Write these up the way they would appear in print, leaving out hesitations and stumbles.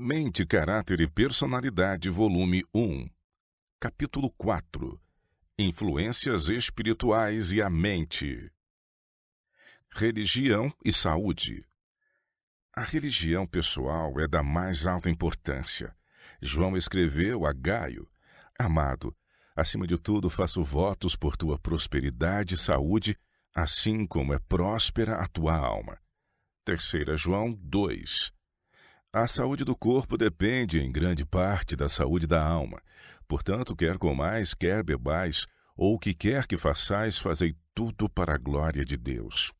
Mente, Caráter e Personalidade, volume 1, capítulo 4. Influências espirituais e a mente. Religião e saúde. A religião pessoal é da mais alta importância. João escreveu a Gaio: Amado, acima de tudo faço votos por tua prosperidade e saúde, assim como é próspera a tua alma. 3 João 2. A saúde do corpo depende, em grande parte, da saúde da alma. Portanto, quer comais, quer bebais, ou o que quer que façais, fazei tudo para a glória de Deus.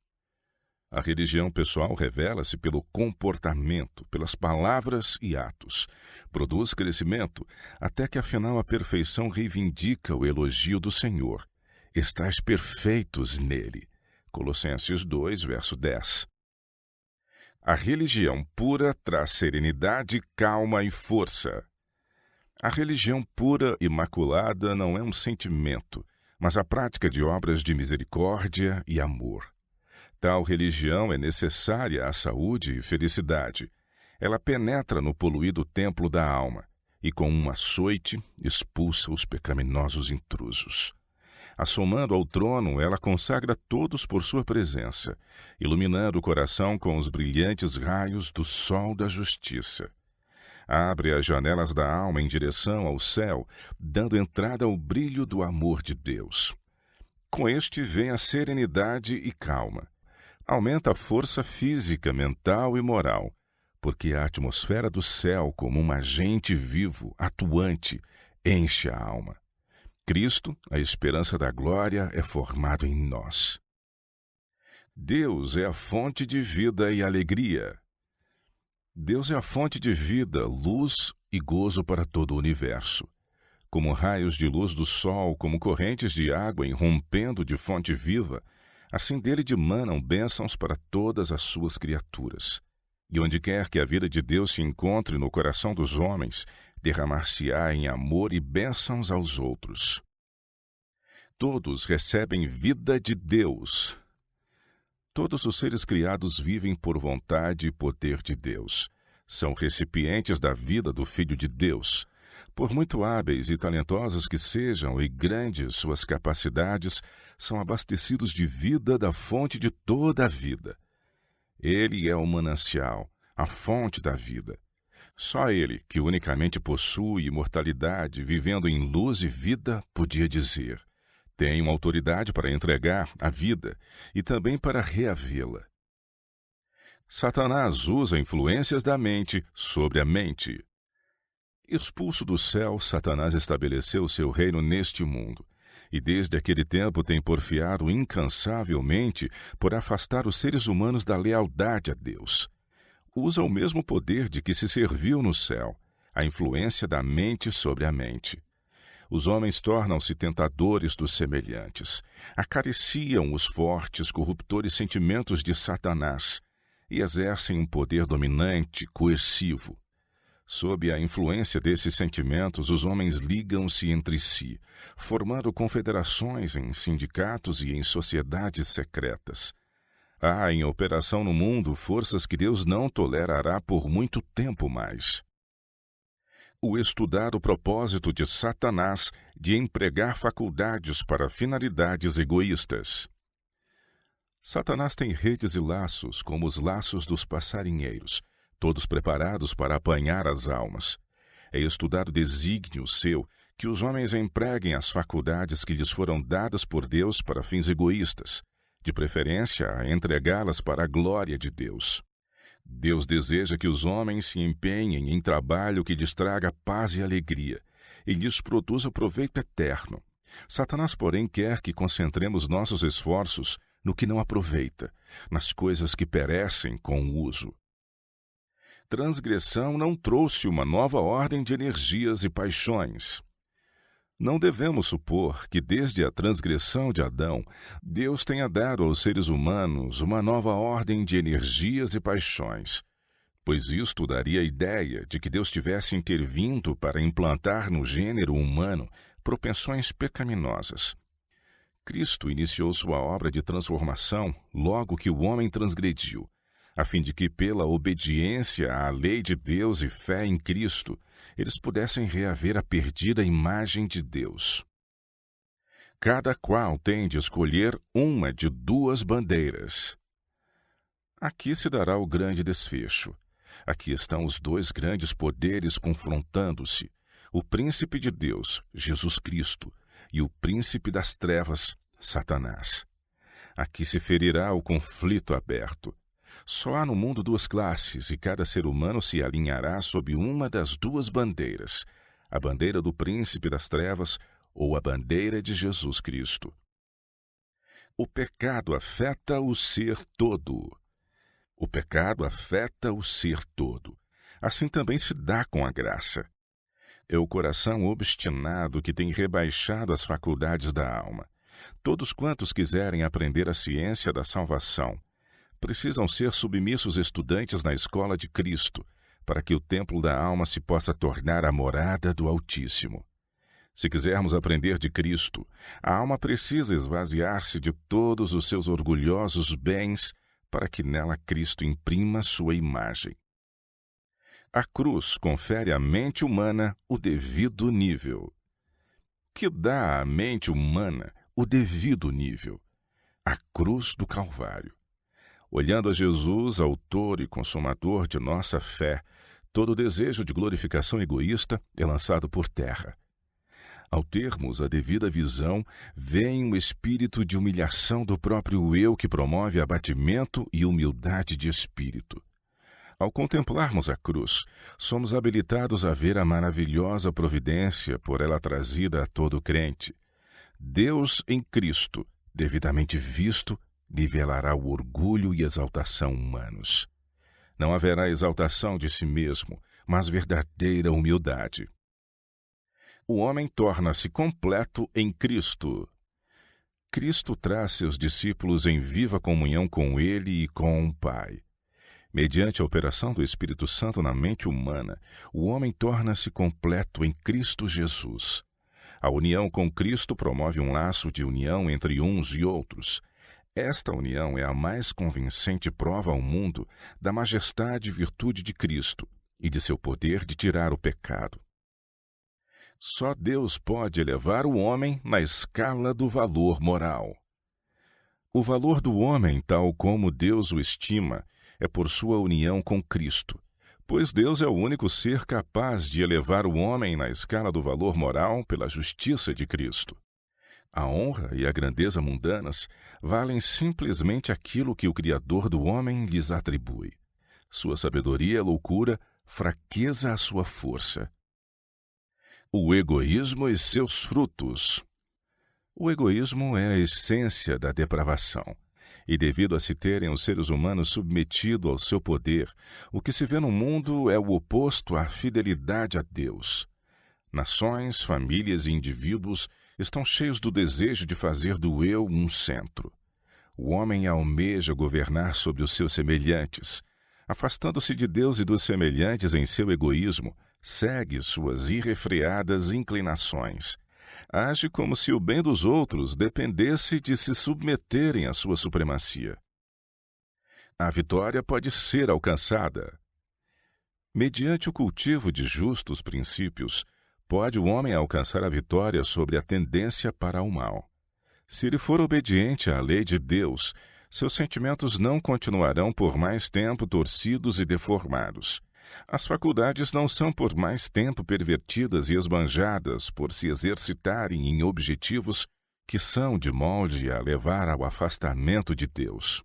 A religião pessoal revela-se pelo comportamento, pelas palavras e atos. Produz crescimento, até que afinal a perfeição reivindica o elogio do Senhor. Estais perfeitos nele. Colossenses 2, verso 10. A religião pura traz serenidade, calma e força. A religião pura, imaculada, não é um sentimento, mas a prática de obras de misericórdia e amor. Tal religião é necessária à saúde e felicidade. Ela penetra no poluído templo da alma e, com um açoite, expulsa os pecaminosos intrusos. Assomando ao trono, ela consagra todos por sua presença, iluminando o coração com os brilhantes raios do sol da justiça. Abre as janelas da alma em direção ao céu, dando entrada ao brilho do amor de Deus. Com este vem a serenidade e calma. Aumenta a força física, mental e moral, porque a atmosfera do céu, como um agente vivo, atuante, enche a alma. Cristo, a esperança da glória, é formado em nós. Deus é a fonte de vida e alegria. Deus é a fonte de vida, luz e gozo para todo o universo. Como raios de luz do sol, como correntes de água irrompendo de fonte viva, assim dele dimanam bênçãos para todas as suas criaturas. E onde quer que a vida de Deus se encontre no coração dos homens, derramar-se-á em amor e bênçãos aos outros. Todos recebem vida de Deus. Todos os seres criados vivem por vontade e poder de Deus. São recipientes da vida do Filho de Deus. Por muito hábeis e talentosos que sejam e grandes suas capacidades, são abastecidos de vida da fonte de toda a vida. Ele é o manancial, a fonte da vida. Só ele, que unicamente possui imortalidade, vivendo em luz e vida, podia dizer: tenho autoridade para entregar a vida e também para reavê-la. Satanás usa influências da mente sobre a mente. Expulso do céu, Satanás estabeleceu seu reino neste mundo, e desde aquele tempo tem porfiado incansavelmente por afastar os seres humanos da lealdade a Deus. Usa o mesmo poder de que se serviu no céu, a influência da mente sobre a mente. Os homens tornam-se tentadores dos semelhantes, acariciam os fortes, corruptores sentimentos de Satanás e exercem um poder dominante, coercivo. Sob a influência desses sentimentos, os homens ligam-se entre si, formando confederações em sindicatos e em sociedades secretas. Há em operação no mundo forças que Deus não tolerará por muito tempo mais. O estudar o propósito de Satanás de empregar faculdades para finalidades egoístas. Satanás tem redes e laços, como os laços dos passarinheiros, todos preparados para apanhar as almas. É estudar o desígnio seu que os homens empreguem as faculdades que lhes foram dadas por Deus para fins egoístas, de preferência a entregá-las para a glória de Deus. Deus deseja que os homens se empenhem em trabalho que lhes traga paz e alegria, e lhes produza proveito eterno. Satanás, porém, quer que concentremos nossos esforços no que não aproveita, nas coisas que perecem com o uso. Transgressão não trouxe uma nova ordem de energias e paixões. Não devemos supor que desde a transgressão de Adão, Deus tenha dado aos seres humanos uma nova ordem de energias e paixões, pois isto daria a ideia de que Deus tivesse intervindo para implantar no gênero humano propensões pecaminosas. Cristo iniciou sua obra de transformação logo que o homem transgrediu, a fim de que, pela obediência à lei de Deus e fé em Cristo, eles pudessem reaver a perdida imagem de Deus. Cada qual tem de escolher uma de duas bandeiras. Aqui se dará o grande desfecho. Aqui estão os dois grandes poderes confrontando-se: o príncipe de Deus, Jesus Cristo, e o príncipe das trevas, Satanás. Aqui se ferirá o conflito aberto. Só há no mundo duas classes, e cada ser humano se alinhará sob uma das duas bandeiras: a bandeira do príncipe das trevas ou a bandeira de Jesus Cristo. O pecado afeta o ser todo. O pecado afeta o ser todo. Assim também se dá com a graça. É o coração obstinado que tem rebaixado as faculdades da alma. Todos quantos quiserem aprender a ciência da salvação precisam ser submissos estudantes na escola de Cristo, para que o templo da alma se possa tornar a morada do Altíssimo. Se quisermos aprender de Cristo, a alma precisa esvaziar-se de todos os seus orgulhosos bens para que nela Cristo imprima sua imagem. A cruz confere à mente humana o devido nível. Que dá à mente humana o devido nível? A cruz do Calvário. Olhando a Jesus, autor e consumador de nossa fé, todo desejo de glorificação egoísta é lançado por terra. Ao termos a devida visão, vem um espírito de humilhação do próprio eu que promove abatimento e humildade de espírito. Ao contemplarmos a cruz, somos habilitados a ver a maravilhosa providência por ela trazida a todo crente. Deus em Cristo, devidamente visto, nivelará o orgulho e exaltação humanos. Não haverá exaltação de si mesmo, mas verdadeira humildade. O homem torna-se completo em Cristo. Cristo traz seus discípulos em viva comunhão com Ele e com o Pai. Mediante a operação do Espírito Santo na mente humana, o homem torna-se completo em Cristo Jesus. A união com Cristo promove um laço de união entre uns e outros. Esta união é a mais convincente prova ao mundo da majestade e virtude de Cristo e de seu poder de tirar o pecado. Só Deus pode elevar o homem na escala do valor moral. O valor do homem, tal como Deus o estima, é por sua união com Cristo, pois Deus é o único ser capaz de elevar o homem na escala do valor moral pela justiça de Cristo. A honra e a grandeza mundanas valem simplesmente aquilo que o Criador do homem lhes atribui. Sua sabedoria é loucura, fraqueza a sua força. O egoísmo e seus frutos. O egoísmo é a essência da depravação, e devido a se terem os seres humanos submetido ao seu poder, o que se vê no mundo é o oposto à fidelidade a Deus. Nações, famílias e indivíduos estão cheios do desejo de fazer do eu um centro. O homem almeja governar sobre os seus semelhantes. Afastando-se de Deus e dos semelhantes em seu egoísmo, segue suas irrefreadas inclinações. Age como se o bem dos outros dependesse de se submeterem à sua supremacia. A vitória pode ser alcançada. Mediante o cultivo de justos princípios, pode o homem alcançar a vitória sobre a tendência para o mal. Se ele for obediente à lei de Deus, seus sentimentos não continuarão por mais tempo torcidos e deformados. As faculdades não são por mais tempo pervertidas e esbanjadas por se exercitarem em objetivos que são de molde a levar ao afastamento de Deus.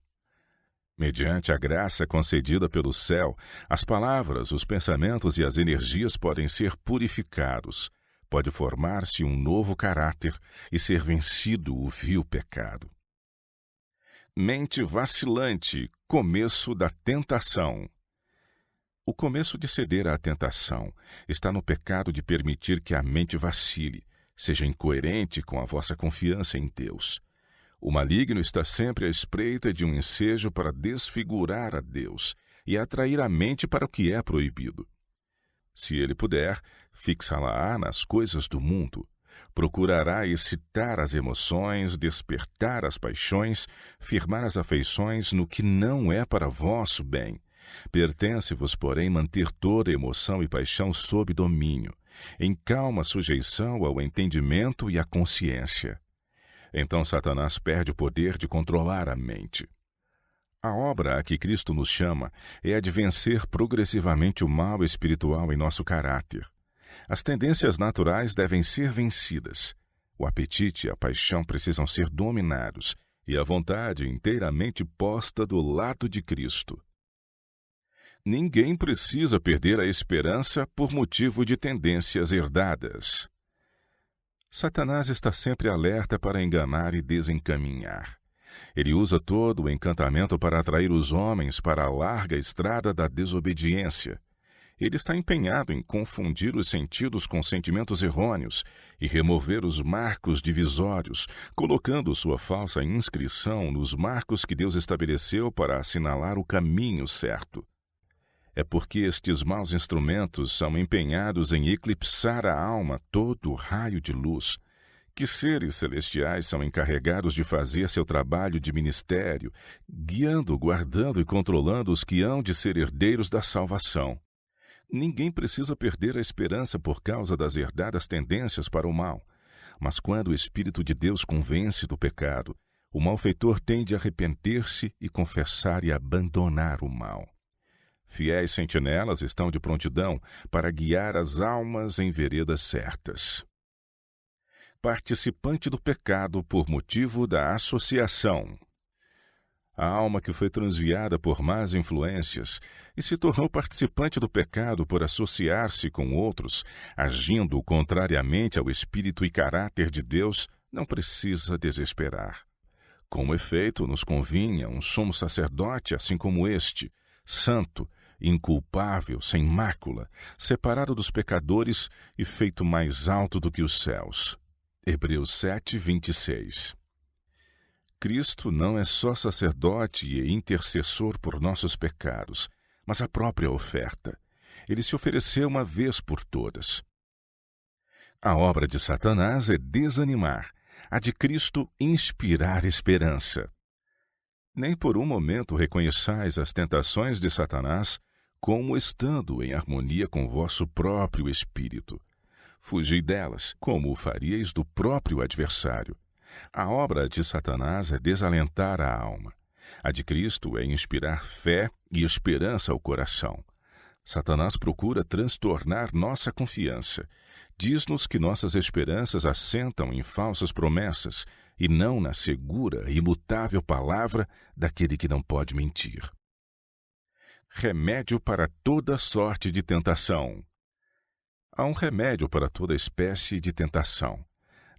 Mediante a graça concedida pelo céu, as palavras, os pensamentos e as energias podem ser purificados. Pode formar-se um novo caráter e ser vencido o vil pecado. Mente vacilante, começo da tentação. O começo de ceder à tentação está no pecado de permitir que a mente vacile, seja incoerente com a vossa confiança em Deus. O maligno está sempre à espreita de um ensejo para desfigurar a Deus e atrair a mente para o que é proibido. Se ele puder, fixa-la nas coisas do mundo, Procurará excitar as emoções, despertar as paixões, firmar as afeições no que não é para vosso bem. Pertence-vos, porém, manter toda emoção e paixão sob domínio, em calma sujeição ao entendimento e à consciência. Então Satanás perde o poder de controlar a mente. A obra a que Cristo nos chama é a de vencer progressivamente o mal espiritual em nosso caráter. As tendências naturais devem ser vencidas. O apetite e a paixão precisam ser dominados e a vontade inteiramente posta do lado de Cristo. Ninguém precisa perder a esperança por motivo de tendências herdadas. Satanás está sempre alerta para enganar e desencaminhar. Ele usa todo o encantamento para atrair os homens para a larga estrada da desobediência. Ele está empenhado em confundir os sentidos com sentimentos errôneos e remover os marcos divisórios, colocando sua falsa inscrição nos marcos que Deus estabeleceu para assinalar o caminho certo. É porque estes maus instrumentos são empenhados em eclipsar a alma todo o raio de luz, que seres celestiais são encarregados de fazer seu trabalho de ministério, guiando, guardando e controlando os que hão de ser herdeiros da salvação. Ninguém precisa perder a esperança por causa das herdadas tendências para o mal. Mas quando o Espírito de Deus convence do pecado, o malfeitor tem de arrepender-se e confessar e abandonar o mal. Fiéis sentinelas estão de prontidão para guiar as almas em veredas certas. Participante do pecado por motivo da associação. A alma que foi transviada por más influências e se tornou participante do pecado por associar-se com outros, agindo contrariamente ao Espírito e caráter de Deus, não precisa desesperar. Com efeito, nos convinha um sumo sacerdote assim como este, santo, inculpável, sem mácula, separado dos pecadores e feito mais alto do que os céus. Hebreus 7, 26. Cristo não é só sacerdote e intercessor por nossos pecados, mas a própria oferta. Ele se ofereceu uma vez por todas. A obra de Satanás é desanimar, a de Cristo inspirar esperança. Nem por um momento reconheçais as tentações de Satanás como estando em harmonia com vosso próprio espírito. Fugi delas, como o faríeis do próprio adversário. A obra de Satanás é desalentar a alma. A de Cristo é inspirar fé e esperança ao coração. Satanás procura transtornar nossa confiança. Diz-nos que nossas esperanças assentam em falsas promessas e não na segura e imutável palavra daquele que não pode mentir. Remédio para toda sorte de tentação. Há um remédio para toda espécie de tentação.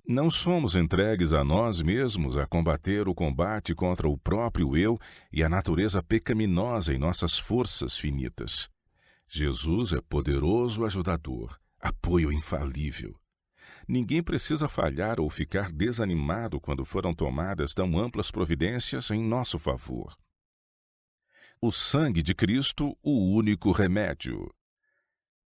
Não somos entregues a nós mesmos a combater o combate contra o próprio eu e a natureza pecaminosa em nossas forças finitas. Jesus é poderoso ajudador, apoio infalível. Ninguém precisa falhar ou ficar desanimado quando foram tomadas tão amplas providências em nosso favor. O sangue de Cristo, o único remédio.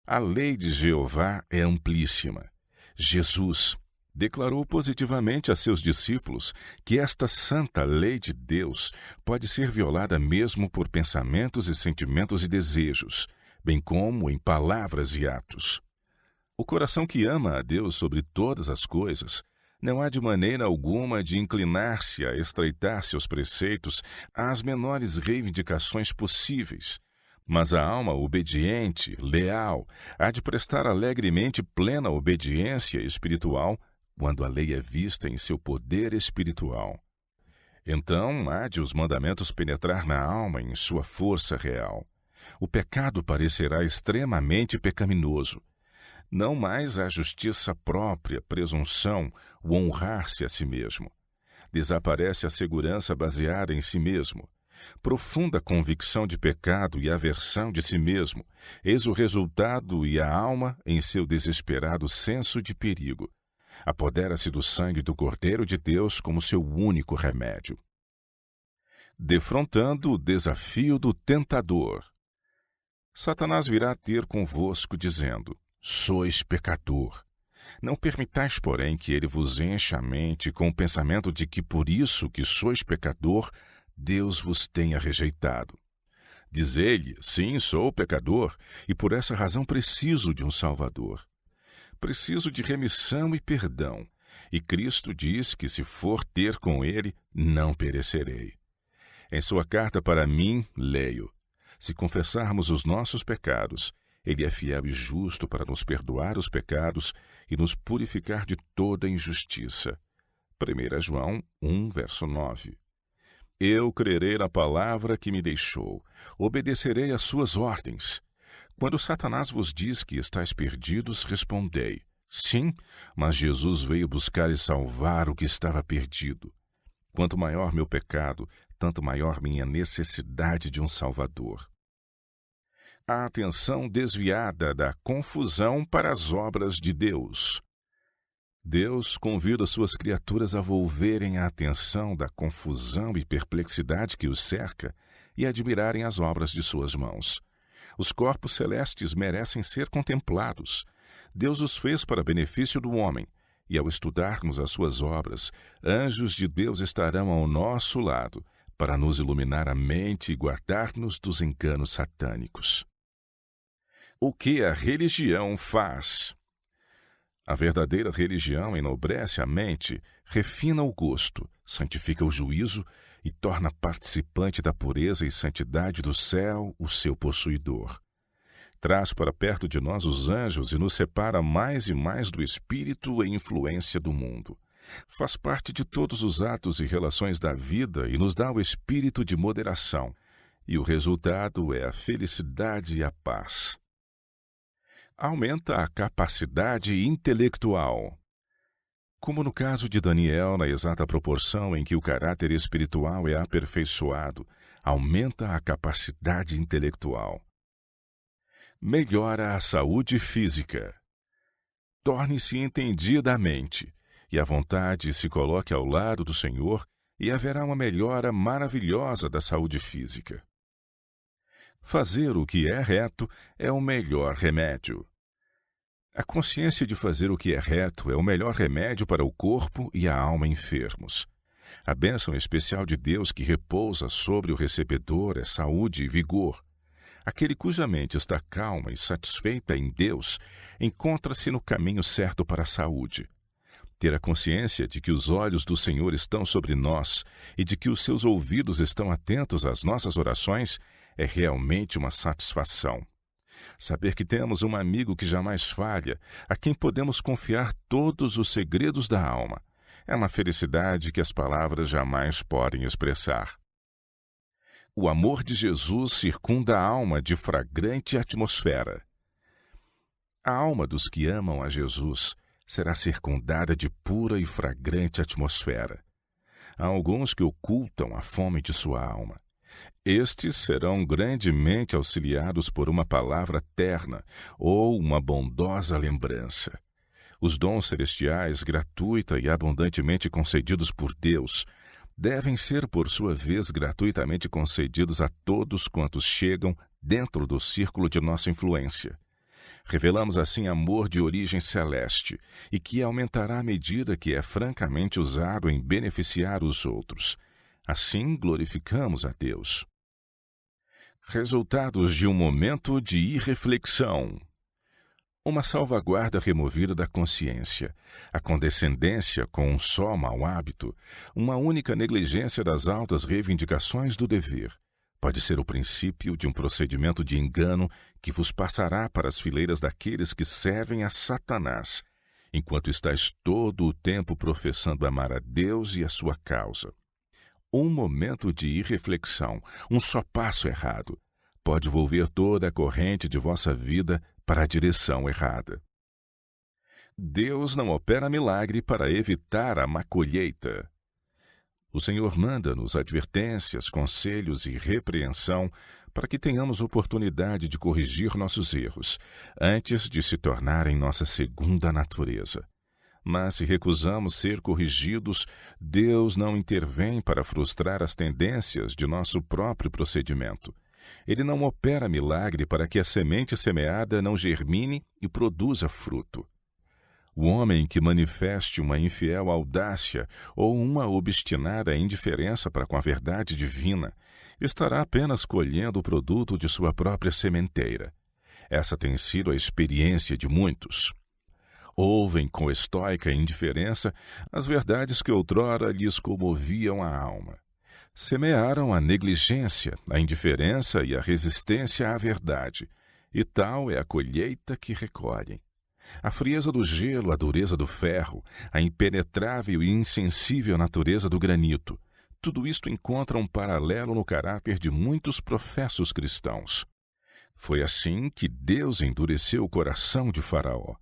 A lei de Jeová é amplíssima. Jesus declarou positivamente a seus discípulos que esta santa lei de Deus pode ser violada mesmo por pensamentos e sentimentos e desejos, bem como em palavras e atos. O coração que ama a Deus sobre todas as coisas não há de maneira alguma de inclinar-se a estreitar seus preceitos às menores reivindicações possíveis, mas a alma obediente, leal, há de prestar alegremente plena obediência espiritual quando a lei é vista em seu poder espiritual. Então há de os mandamentos penetrar na alma em sua força real. O pecado parecerá extremamente pecaminoso. Não mais a justiça própria, presunção, o honrar-se a si mesmo. Desaparece a segurança baseada em si mesmo. Profunda convicção de pecado e aversão de si mesmo, eis o resultado e a alma em seu desesperado senso de perigo. Apodera-se do sangue do Cordeiro de Deus como seu único remédio. Defrontando o desafio do tentador. Satanás virá ter convosco dizendo: sois pecador. Não permitais, porém, que ele vos encha a mente com o pensamento de que por isso que sois pecador, Deus vos tenha rejeitado. Dizei-lhe, sim, sou pecador, e por essa razão preciso de um Salvador. Preciso de remissão e perdão, e Cristo diz que se for ter com ele, não perecerei. Em sua carta para mim, leio: se confessarmos os nossos pecados, ele é fiel e justo para nos perdoar os pecados e nos purificar de toda injustiça. 1 João 1, verso 9. Eu crerei na palavra que me deixou, obedecerei às suas ordens. Quando Satanás vos diz que estáis perdidos, respondei: sim, mas Jesus veio buscar e salvar o que estava perdido. Quanto maior meu pecado, tanto maior minha necessidade de um Salvador. A atenção desviada da confusão para as obras de Deus. Deus convida suas criaturas a volverem a atenção da confusão e perplexidade que os cerca e admirarem as obras de suas mãos. Os corpos celestes merecem ser contemplados. Deus os fez para benefício do homem, e ao estudarmos as suas obras, anjos de Deus estarão ao nosso lado para nos iluminar a mente e guardar-nos dos enganos satânicos. O que a religião faz? A verdadeira religião enobrece a mente, refina o gosto, santifica o juízo e torna participante da pureza e santidade do céu o seu possuidor. Traz para perto de nós os anjos e nos separa mais e mais do espírito e influência do mundo. Faz parte de todos os atos e relações da vida e nos dá o espírito de moderação. E o resultado é a felicidade e a paz. Aumenta a capacidade intelectual. Como no caso de Daniel, na exata proporção em que o caráter espiritual é aperfeiçoado, aumenta a capacidade intelectual. Melhora a saúde física. Torne-se entendida a mente, e a vontade se coloque ao lado do Senhor, e haverá uma melhora maravilhosa da saúde física. Fazer o que é reto é o melhor remédio. A consciência de fazer o que é reto é o melhor remédio para o corpo e a alma enfermos. A bênção especial de Deus que repousa sobre o recebedor é saúde e vigor. Aquele cuja mente está calma e satisfeita em Deus encontra-se no caminho certo para a saúde. Ter a consciência de que os olhos do Senhor estão sobre nós e de que os seus ouvidos estão atentos às nossas orações é realmente uma satisfação. Saber que temos um amigo que jamais falha, a quem podemos confiar todos os segredos da alma, é uma felicidade que as palavras jamais podem expressar. O amor de Jesus circunda a alma de fragrante atmosfera. A alma dos que amam a Jesus será circundada de pura e fragrante atmosfera. Há alguns que ocultam a fome de sua alma. Estes serão grandemente auxiliados por uma palavra terna ou uma bondosa lembrança. Os dons celestiais, gratuita e abundantemente concedidos por Deus, devem ser, por sua vez, gratuitamente concedidos a todos quantos chegam dentro do círculo de nossa influência. Revelamos assim amor de origem celeste e que aumentará à medida que é francamente usado em beneficiar os outros. Assim glorificamos a Deus. Resultados de um momento de irreflexão. Uma salvaguarda removida da consciência, a condescendência com um só mau hábito, uma única negligência das altas reivindicações do dever, pode ser o princípio de um procedimento de engano que vos passará para as fileiras daqueles que servem a Satanás, enquanto estáis todo o tempo professando amar a Deus e a sua causa. Um momento de irreflexão, um só passo errado, pode volver toda a corrente de vossa vida para a direção errada. Deus não opera milagre para evitar a má colheita. O Senhor manda-nos advertências, conselhos e repreensão para que tenhamos oportunidade de corrigir nossos erros, antes de se tornarem nossa segunda natureza. Mas se recusamos ser corrigidos, Deus não intervém para frustrar as tendências de nosso próprio procedimento. Ele não opera milagre para que a semente semeada não germine e produza fruto. O homem que manifeste uma infiel audácia ou uma obstinada indiferença para com a verdade divina estará apenas colhendo o produto de sua própria sementeira. Essa tem sido a experiência de muitos. Ouvem com estoica indiferença as verdades que outrora lhes comoviam a alma. Semearam a negligência, a indiferença e a resistência à verdade, e tal é a colheita que recolhem. A frieza do gelo, a dureza do ferro, a impenetrável e insensível natureza do granito, tudo isto encontra um paralelo no caráter de muitos professos cristãos. Foi assim que Deus endureceu o coração de Faraó.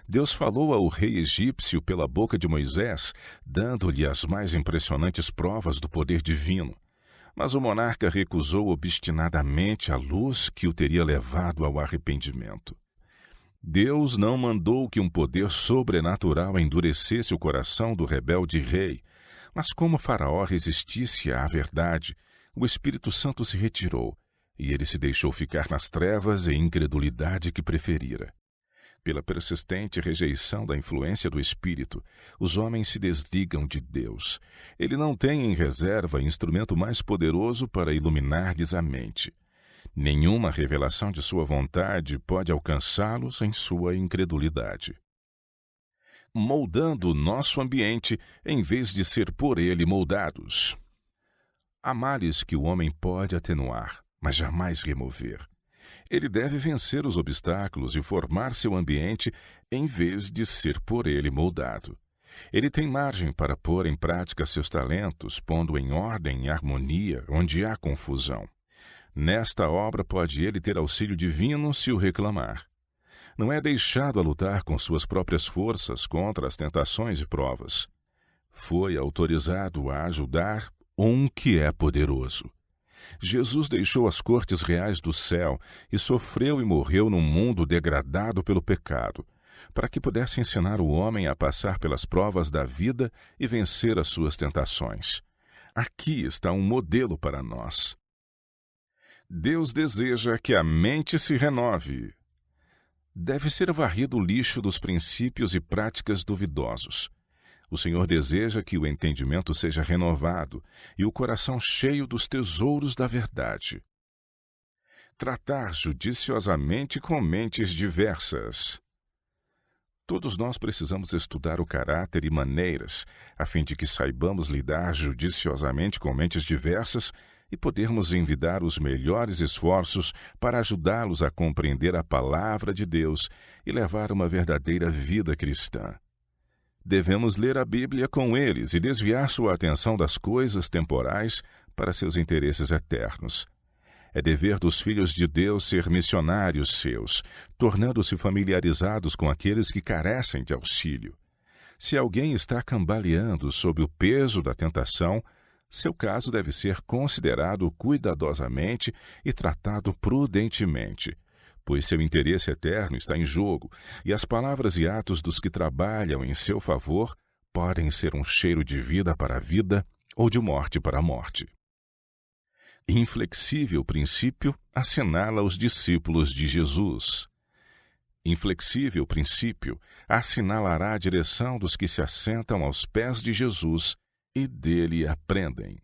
Deus falou ao rei egípcio pela boca de Moisés, dando-lhe as mais impressionantes provas do poder divino. Mas o monarca recusou obstinadamente a luz que o teria levado ao arrependimento. Deus não mandou que um poder sobrenatural endurecesse o coração do rebelde rei, mas como Faraó resistisse à verdade, o Espírito Santo se retirou, e ele se deixou ficar nas trevas e incredulidade que preferira. Pela persistente rejeição da influência do Espírito, os homens se desligam de Deus. Ele não tem em reserva instrumento mais poderoso para iluminar-lhes a mente. Nenhuma revelação de sua vontade pode alcançá-los em sua incredulidade. Moldando o nosso ambiente em vez de ser por ele moldados. Há males que o homem pode atenuar, mas jamais remover. Ele deve vencer os obstáculos e formar seu ambiente em vez de ser por ele moldado. Ele tem margem para pôr em prática seus talentos, pondo em ordem e harmonia onde há confusão. Nesta obra pode ele ter auxílio divino se o reclamar. Não é deixado a lutar com suas próprias forças contra as tentações e provas. Foi autorizado a ajudar um que é poderoso. Jesus deixou as cortes reais do céu e sofreu e morreu num mundo degradado pelo pecado, para que pudesse ensinar o homem a passar pelas provas da vida e vencer as suas tentações. Aqui está um modelo para nós. Deus deseja que a mente se renove. Deve ser varrido o lixo dos princípios e práticas duvidosos. O Senhor deseja que o entendimento seja renovado e o coração cheio dos tesouros da verdade. Tratar judiciosamente com mentes diversas. Todos nós precisamos estudar o caráter e maneiras, a fim de que saibamos lidar judiciosamente com mentes diversas e podermos envidar os melhores esforços para ajudá-los a compreender a palavra de Deus e levar uma verdadeira vida cristã. Devemos ler a Bíblia com eles e desviar sua atenção das coisas temporais para seus interesses eternos. É dever dos filhos de Deus ser missionários seus, tornando-se familiarizados com aqueles que carecem de auxílio. Se alguém está cambaleando sob o peso da tentação, seu caso deve ser considerado cuidadosamente e tratado prudentemente, pois seu interesse eterno está em jogo e as palavras e atos dos que trabalham em seu favor podem ser um cheiro de vida para a vida ou de morte para a morte. Inflexível princípio assinala os discípulos de Jesus. Inflexível princípio assinalará a direção dos que se assentam aos pés de Jesus e dele aprendem.